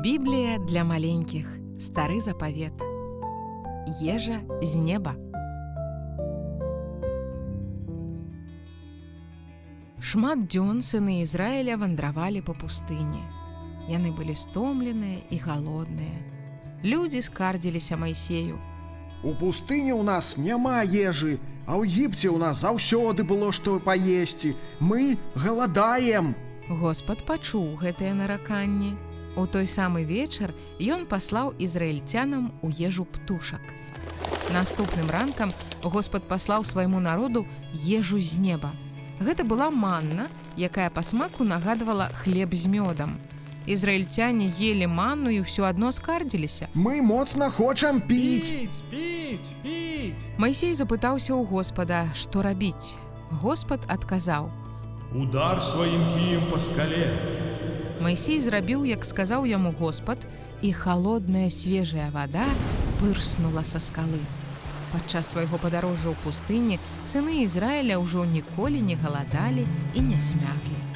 Біблія для маленькіх. Стары запавет. Ежа з неба. Шмат дзён сыны Ізраіля вандравалі па пустыні. Яны былі стомленыя і галодныя. Людзі скардзіліся Майсею. У пустыні ў нас няма ежы, а ў Егіпце ў нас заўсёды было што паесці. Мы галадаем. Господ пачуў гэтыя нараканні. У той самы вечар ён паслаў ізраільцянам у ежу птушак. Наступным ранкам Господ паслаў свайму народу ежу з неба. Гэта была манна, якая па смаку нагадвала хлеб з мёдам. Ізраільцяне елі манну і ўсё адно скардзіліся. Мы моцна хочам піць. Піць! Майсей запытаўся ў Господа, што рабіць. Господ адказаў: Удар сваім кіем па скале. Майсей зрабіў, як сказаў яму Господ, і халодная свежая вада пырснула са скалы. Падчас свайго падарожжа ў пустыні сыны Ізраіля ўжо ніколі не галадалі і не смяглі.